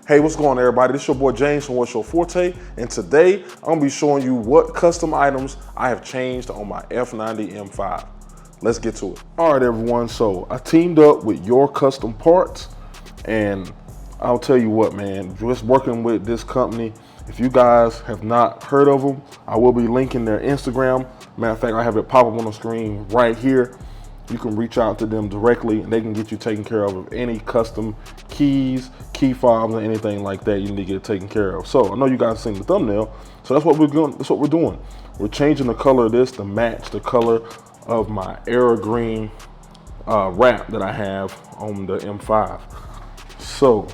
Hey, what's going on, everybody? This is your boy James from What's Your Forte, and today I'm gonna be showing you what custom items I have changed on my F90 M5. Let's get to it. All right, everyone, so I teamed up with Your Custom Parts, and I'll tell you what, man, just working with this company, if you guys have not heard of them, I will be linking their Instagram. Matter of fact, I have it pop up on the screen right here. You can reach out to them directly and they can get you taken care of any custom keys, key fobs, or anything like that you need to get taken care of. So I know you guys seen the thumbnail, so that's what we're doing. That's what we're doing. We're changing the color of this to match the color of my Era Green wrap that I have on the M5. So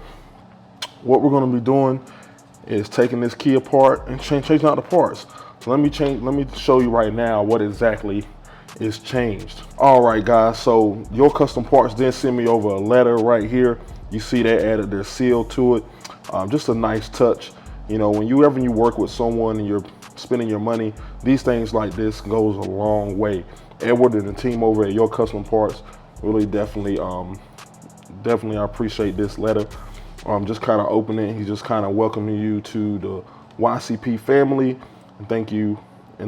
what we're going to be doing is taking this key apart and changing out the parts. So let me show you right now what exactly is changed. All right, guys, so Your Custom Parts did send me over a letter right here. You see they added their seal to it. Just a nice touch. You know, when you work with someone and you're spending your money, these things like this goes a long way. Edward and the team over at Your Custom Parts really definitely I appreciate this letter. Just kind of opening it. He's just kind of welcoming you to the YCP family, and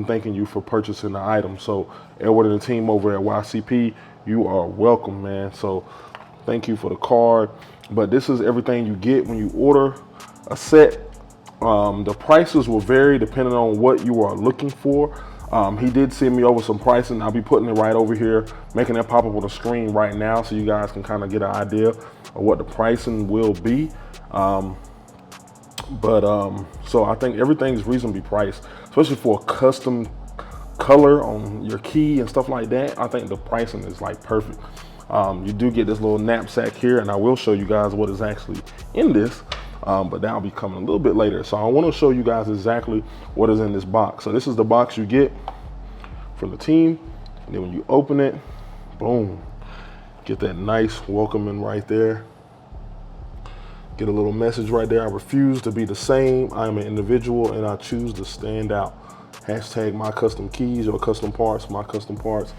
thanking you for purchasing the item. So Edward and the team over at YCP, you are welcome, man. So thank you for the card. But this is everything you get when you order a set. The prices will vary depending on what you are looking for. He did send me over some pricing. I'll be putting it right over here, making that pop up on the screen right now so you guys can kind of get an idea of what the pricing will be. So I think everything's reasonably priced, especially for a custom color on your key and stuff like that. I think the pricing is like perfect. You do get this little knapsack here, and I will show you guys what is actually in this, but that'll be coming a little bit later. So I want to show you guys exactly what is in this box. So this is the box you get from the team, and then when you open it, boom, get that nice welcoming right there. Get a little message right there. I refuse to be the same. I am an individual and I choose to stand out. Hashtag my custom keys, your custom parts, my custom parts.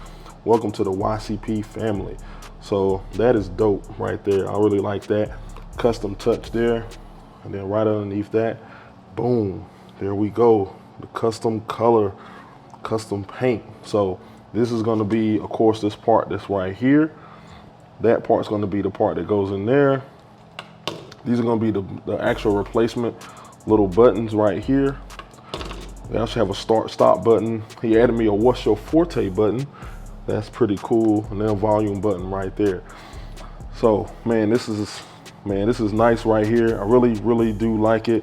Welcome to the YCP family. So that is dope right there. I really like that custom touch there. And then right underneath that, boom, there we go. The custom color, custom paint. So this is gonna be, of course, this part that's right here. That part's gonna be the part that goes in there. These are going to be the actual replacement little buttons right here. They also have a start-stop button. He added me a What's Your Forte button. That's pretty cool. And then a volume button right there. So, man, this is nice right here. I really do like it.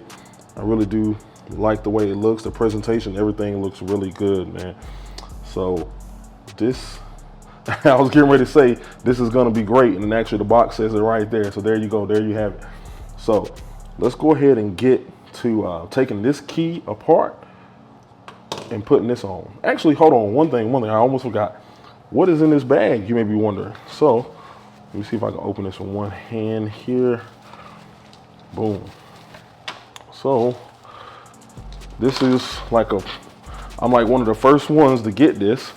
I really do like the way it looks. The presentation, everything looks really good, man. So this, I was getting ready to say this is going to be great. And then actually the box says it right there. So there you go. There you have it. So let's go ahead and get to taking this key apart and putting this on. Actually, hold on, one thing, I almost forgot. What is in this bag, you may be wondering. So let me see if I can open this with one hand here. Boom. So this is I'm like one of the first ones to get this.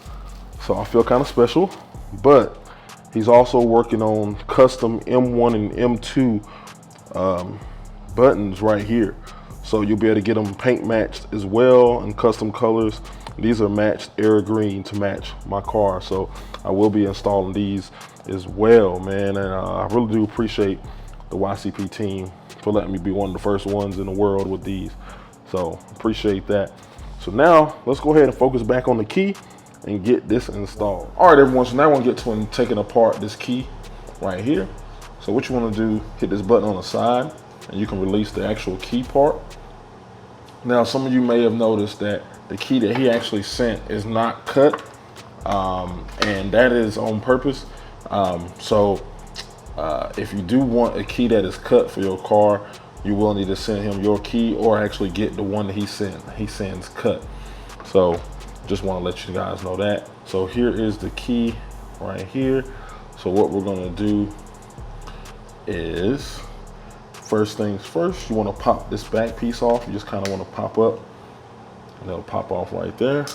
So I feel kind of special, but he's also working on custom M1 and M2 buttons right here, so you'll be able to get them paint matched as well and custom colors. These are matched Era Green to match my car, so I will be installing these as well, man. And I really do appreciate the YCP team for letting me be one of the first ones in the world with these, so appreciate that. So now let's go ahead and focus back on the key and get this installed. All right, everyone, so now I want to get to taking apart this key right here. So what you want to do, hit this button on the side and you can release the actual key part. Now, some of you may have noticed that the key that he actually sent is not cut, and that is on purpose. If you do want a key that is cut for your car, you will need to send him your key or actually get the one that he sends cut. So just want to let you guys know that. So here is the key right here. So what we're going to do is, first things first, you want to pop this back piece off. You just kind of want to pop up and it'll pop off right there.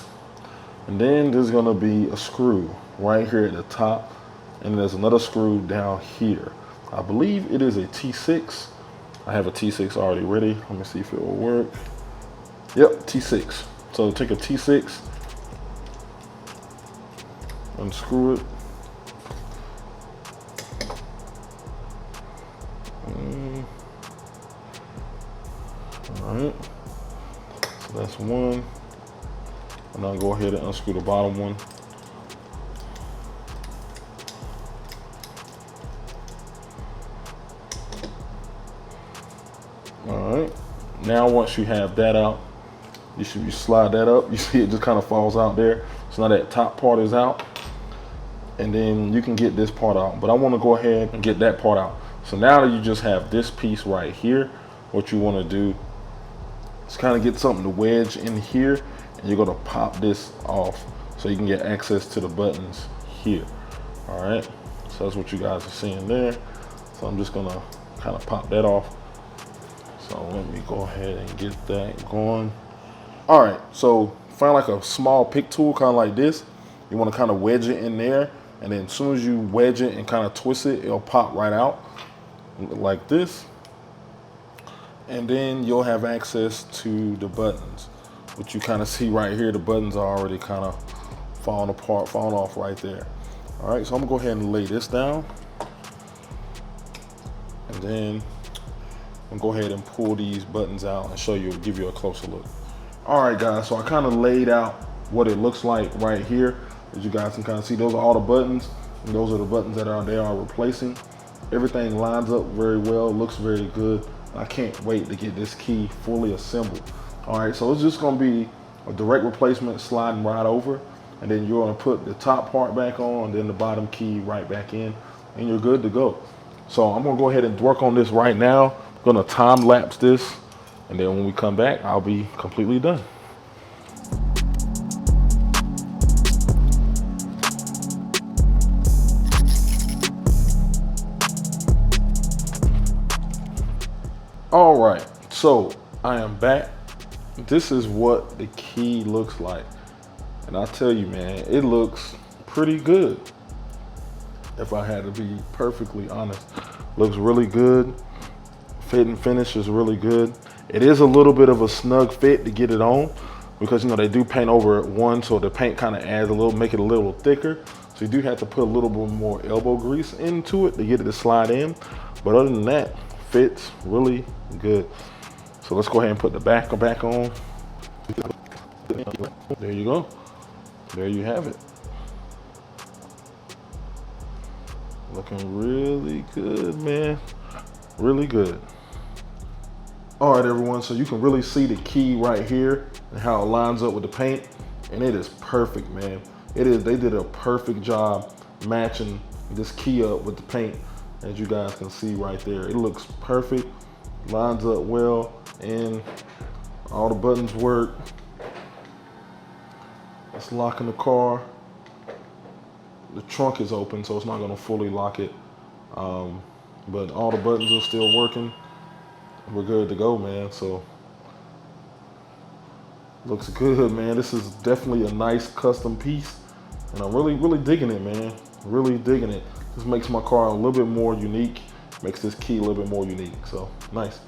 And then there's going to be a screw right here at the top, and there's another screw down here. I believe it is a T6. I have a T6 already ready. Let me see if it will work. Yep, T6. So take a T6, unscrew it. All right, so that's one. And I'll go ahead and unscrew the bottom one. All right, now once you have that out, you slide that up. You see it just kind of falls out there. So now that top part is out, and then you can get this part out. But I want to go ahead and get that part out. So now that you just have this piece right here, what you want to do is kind of get something to wedge in here, and you're going to pop this off so you can get access to the buttons here. All right, so that's what you guys are seeing there. So I'm just going to kind of pop that off. So let me go ahead and get that going. All right, so find like a small pick tool, kind of like this. You want to kind of wedge it in there, and then as soon as you wedge it and kind of twist it, it'll pop right out like this. And then you'll have access to the buttons, which you kind of see right here. The buttons are already kind of falling apart, falling off right there. All right, so I'm gonna go ahead and lay this down, and then I'm gonna go ahead and pull these buttons out and show you, give you a closer look. All right, guys, so I kind of laid out what it looks like right here. As you guys can kind of see, those are all the buttons, and those are the buttons that they are replacing. Everything lines up very well, looks very good. I can't wait to get this key fully assembled. All right, so it's just gonna be a direct replacement sliding right over, and then you're gonna put the top part back on, and then the bottom key right back in, and you're good to go. So I'm gonna go ahead and work on this right now. I'm gonna time lapse this, and then when we come back, I'll be completely done. All right, so I am back. This is what the key looks like. And I tell you, man, it looks pretty good. If I had to be perfectly honest, looks really good. Fit and finish is really good. It is a little bit of a snug fit to get it on, because you know they do paint over one, so the paint kind of adds a little, make it a little thicker. So you do have to put a little bit more elbow grease into it to get it to slide in. But other than that, fits really good. So let's go ahead and put the back on. There you go. There you have it. Looking really good, man. Really good. All right, everyone, so you can really see the key right here and how it lines up with the paint, and it is perfect, man. It is, they did a perfect job matching this key up with the paint, as you guys can see right there. It looks perfect, lines up well, and all the buttons work. Let's lock in the car. The trunk is open, so it's not gonna fully lock it, but all the buttons are still working. We're good to go, man. So looks good, man. This is definitely a nice custom piece, and I'm really digging it, man. Really digging it. This makes my car a little bit more unique, makes this key a little bit more unique. So nice.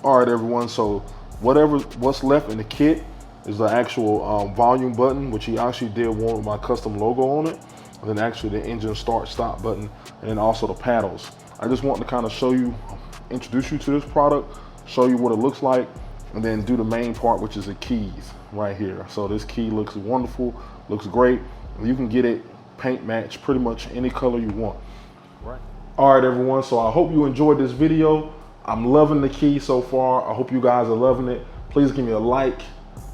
All right, everyone, so what's left in the kit is the actual volume button, which he actually did one with my custom logo on it, and then actually the engine start stop button, and then also the paddles. I just want to kind of show you, introduce you to this product, show you what it looks like, and then do the main part, which is the keys right here. So this key looks wonderful, looks great. You can get it paint match pretty much any color you want. Right. All right, everyone, so I hope you enjoyed this video. I'm loving the key so far. I hope you guys are loving it. Please give me a like.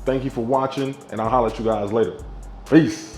Thank you for watching, and I'll holler at you guys later. Peace.